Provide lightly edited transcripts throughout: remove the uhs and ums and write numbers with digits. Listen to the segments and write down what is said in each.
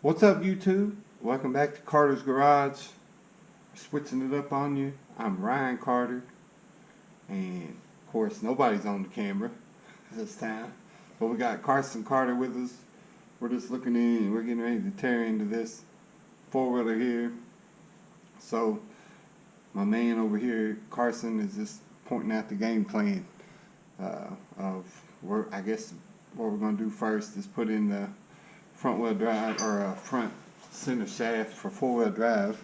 What's up, YouTube? Welcome back to Carter's Garage. Switching it up on you. I'm Ryan Carter, and of course nobody's on the camera this time, but we got Carson Carter with us. We're just looking in and we're getting ready to tear into this four-wheeler here. So my man over here, Carson, is just pointing out the game plan of I guess what we're going to do first is put in the front wheel drive or front center shaft for four-wheel drive.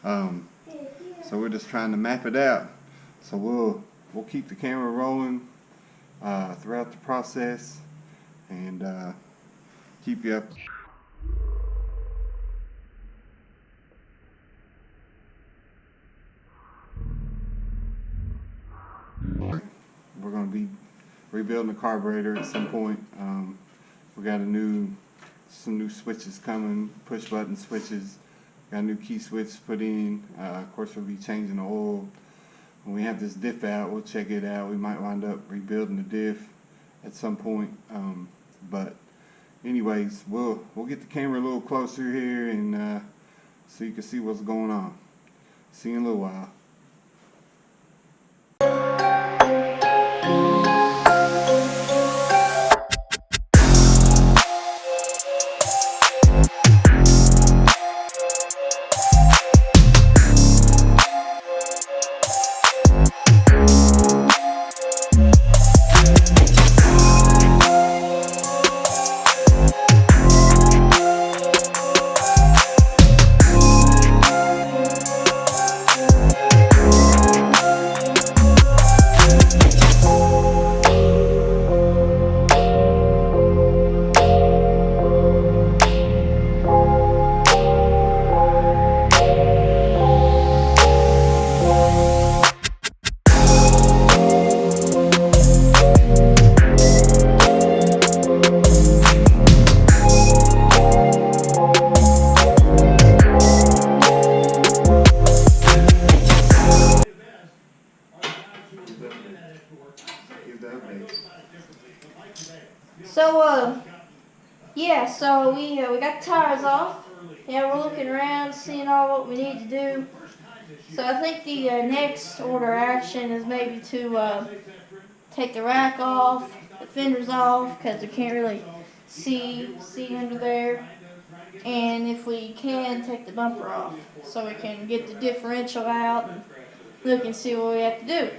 So we're just trying to map it out. So we'll keep the camera rolling throughout the process and keep you up. We're going to be rebuilding the carburetor at some point. We got some new switches coming, push button switches. Got a new key switch put in. Of course, we'll be changing the oil. When we have this diff out, we'll check it out. We might wind up rebuilding the diff at some point. But anyways, we'll get the camera a little closer here and so you can see what's going on. See you in a little while. So we got the tires off. Yeah, we're looking around, seeing all what we need to do. So I think the next order of action is maybe to take the rack off, the fenders off, because we can't really see under there. And if we can, take the bumper off, so we can get the differential out and look and see what we have to do.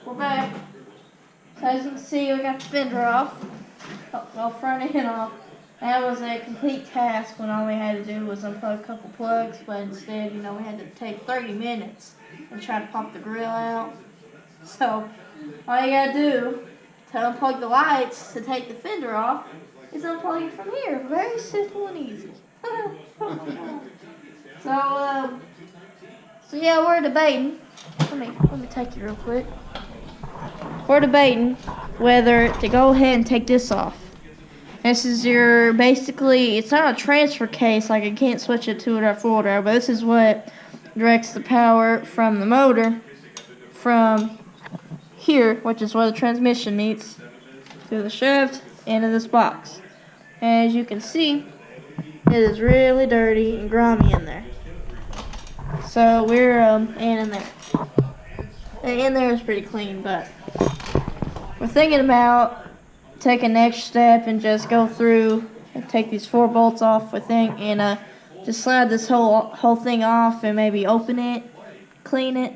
We're back. So as you can see, we got the fender off, well, front end off. That was a complete task when all we had to do was unplug a couple plugs, but instead, we had to take 30 minutes and try to pop the grill out. So all you gotta do to unplug the lights to take the fender off is unplug it from here. Very simple and easy. So yeah, we're debating. Let me take you real quick. We're debating whether to go ahead and take this off. This is basically, it's not a transfer case, like I can't switch it to a four-wheel drive, but this is what directs the power from the motor from here, which is where the transmission meets, to the shaft into this box. And as you can see, It is really dirty and grimy in there. So we're in there. And in there is pretty clean, but we're thinking about taking next step and just go through and take these 4 bolts off, I think, and just slide this whole thing off and maybe open it, clean it.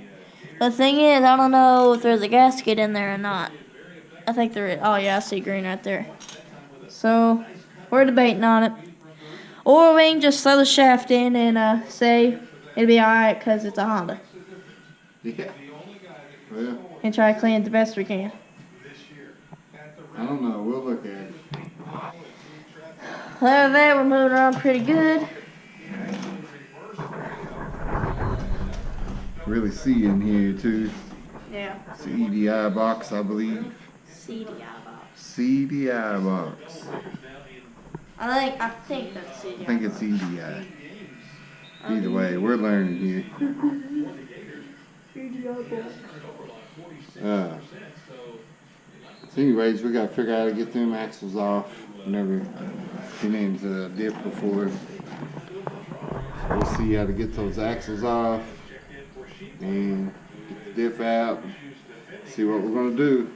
The thing is, I don't know if there's a gasket in there or not. I think there is. Oh yeah, I see green right there. So we're debating on it. Or we can just throw the shaft in and say it'll be alright because it's a Honda. Yeah. Well, And try to clean it the best we can. I don't know. We'll look at it. Other than that, we're moving around pretty good. Really see in here too. Yeah. It's the EDI box, I believe. CDI box. CDI box. I think that's CDI. I think it's EDI. Either way, we're learning here. So anyways, we gotta figure out how to get them axles off. Never been into a dip before. So we'll see how to get those axles off and get the diff out. See what we're gonna do.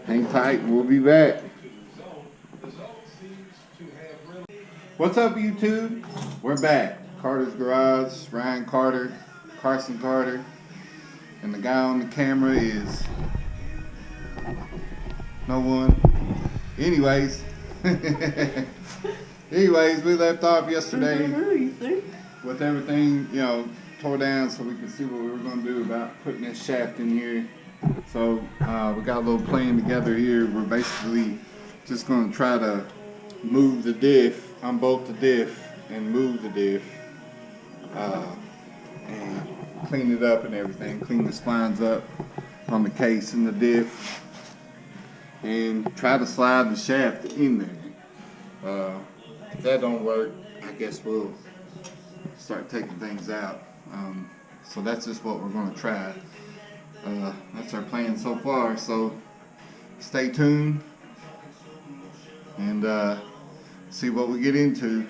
Hang tight and we'll be back. What's up, YouTube? We're back. Carter's Garage, Ryan Carter, Carson Carter, and the guy on the camera is no one. Anyways, we left off yesterday with everything, tore down so we could see what we were going to do about putting this shaft in here. So we got a little plan together here. We're basically just going to try to move the diff, unbolt the diff, and move the diff, and clean it up and everything. Clean the splines up on the case and the diff, and try to slide the shaft in there. If that don't work, I guess we'll start taking things out. So that's just what we're going to try. That's our plan so far. So stay tuned and see what we get into.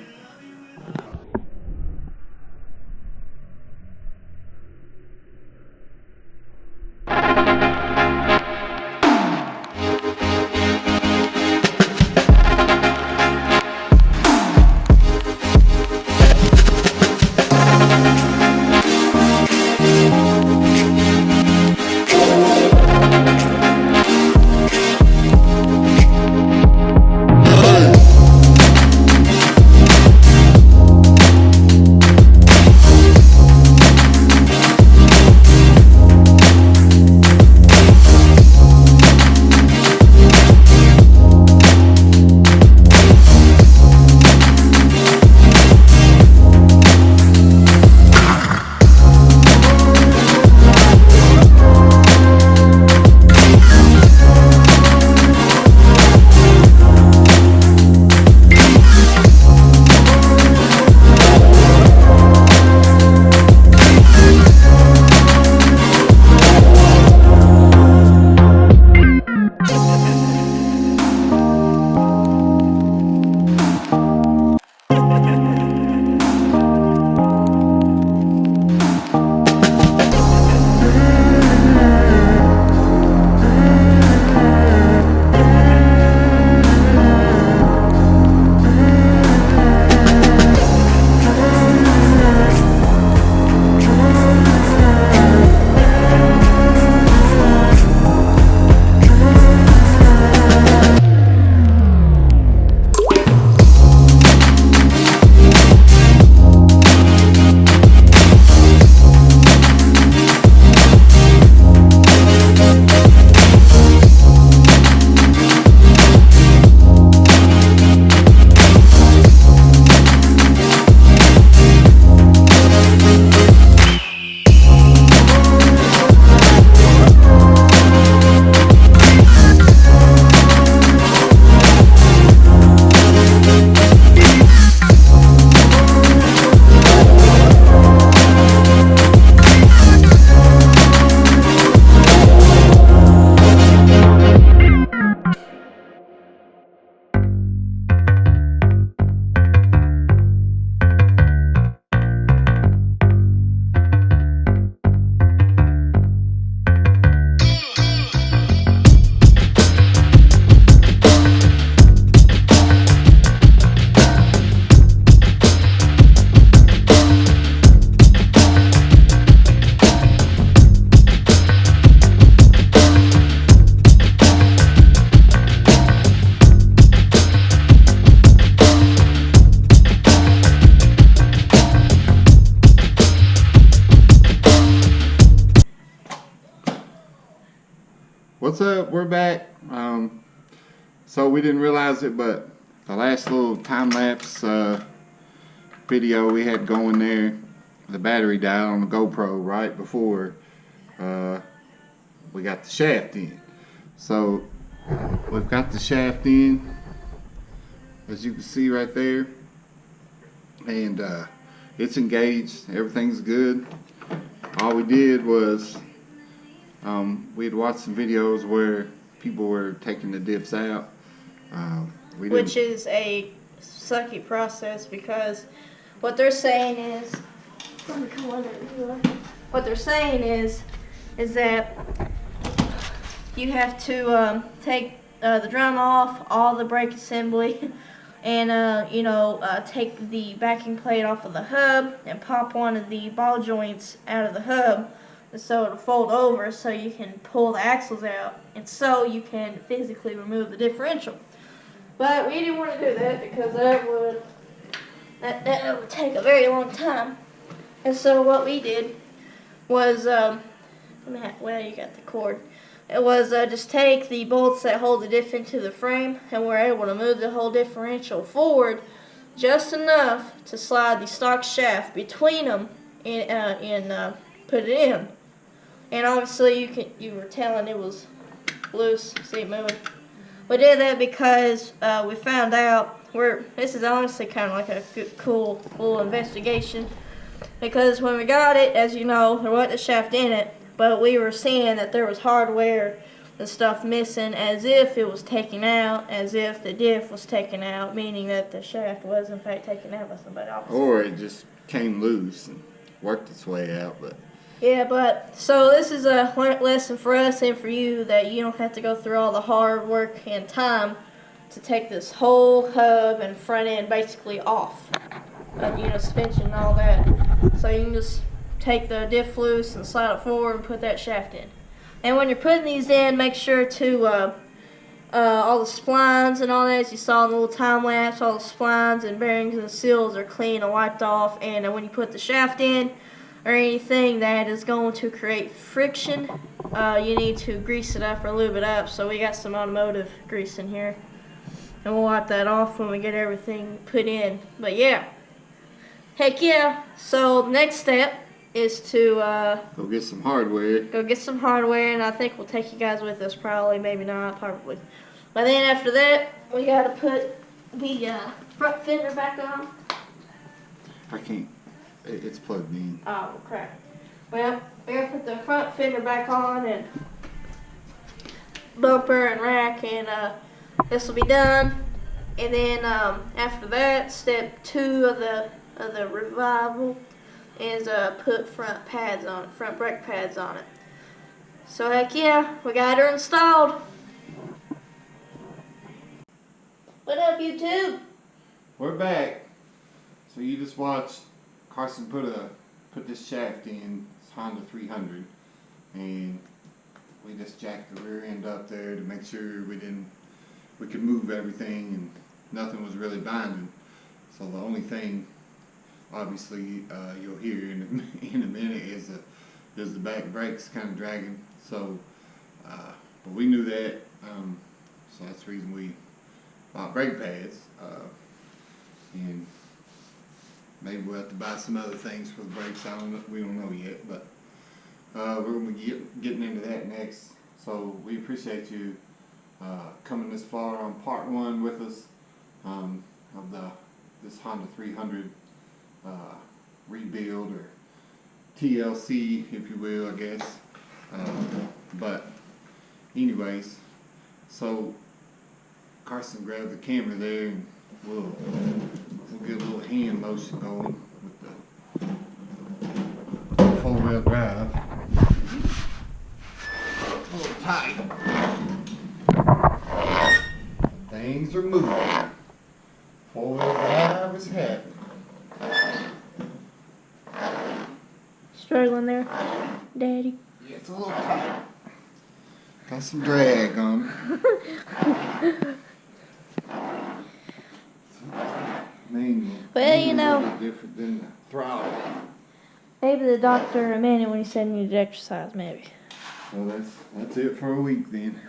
What's up? We're back. So we didn't realize it, but the last little time-lapse video we had going there, the battery died on the GoPro right before we got the shaft in. So we've got the shaft in, as you can see right there, and it's engaged. Everything's good. All we did was we had watched some videos where people were taking the dips out. Which is a sucky process, because what they're saying is, is that you have to take the drum off, all the brake assembly, and take the backing plate off of the hub and pop one of the ball joints out of the hub, so it'll fold over so you can pull the axles out, and so you can physically remove the differential. But we didn't want to do that because that would take a very long time. And so what we did was, well, you got the cord. It was just take the bolts that hold the diff into the frame, and we're able to move the whole differential forward just enough to slide the stock shaft between them and put it in. And obviously you were telling it was loose. See it moving. We did that because we found out this is honestly kind of like a cool little investigation, because when we got it, as you know, there wasn't a shaft in it, but we were seeing that there was hardware and stuff missing, as if it was taken out, as if the diff was taken out, meaning that the shaft was in fact taken out by somebody else. Or it just came loose and worked its way out. But yeah, but so this is a lesson for us and for you, that you don't have to go through all the hard work and time to take this whole hub and front end basically off, suspension and all that. So you can just take the diff loose and slide it forward and put that shaft in. And when you're putting these in, make sure to all the splines and all that, as you saw in the little time lapse, all the splines and bearings and seals are clean and wiped off. And when you put the shaft in, or anything that is going to create friction, you need to grease it up or lube it up. So we got some automotive grease in here, and we'll wipe that off when we get everything put in. But yeah, heck yeah. So the next step is to go get some hardware. And I think we'll take you guys with us, probably, maybe not, probably. But then after that, we got to put the front fender back on. I can't. It's plugged in. Oh, crap. Well, we're going to put the front fender back on, and bumper and rack, and this will be done. And then after that, step 2 of the revival is put front brake pads on it. So heck yeah, we got her installed. What up, YouTube? We're back. So you just watched Carson put this shaft in his Honda 300, and we just jacked the rear end up there to make sure we could move everything and nothing was really binding. So the only thing, obviously, you'll hear in a minute is the back brakes kind of dragging. So, but we knew that, so that's the reason we bought brake pads, and maybe we'll have to buy some other things for the brakes. We don't know yet, but we're going to be getting into that next. So we appreciate you coming this far on part 1 with us of this Honda 300 rebuild, or TLC, if you will, I guess. But anyways, so Carson grabbed the camera there, and we'll get a little hand motion going with the 4-wheel drive. A little tight. Things are moving. 4-wheel drive is happening. Struggling there, Daddy. Yeah, it's a little tight. Got some drag on it. Manual. Well, you A know, little different than the throttle. maybe the doctor amended when he said he needed exercise, maybe. Well, that's it for a week then.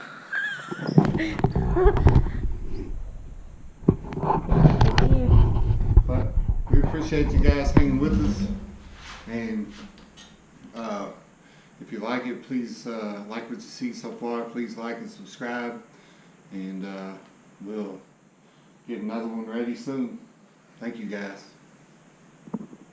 But we appreciate you guys hanging with us, and if you like it, please like what you see so far. Please like and subscribe, and we'll get another one ready soon. Thank you guys.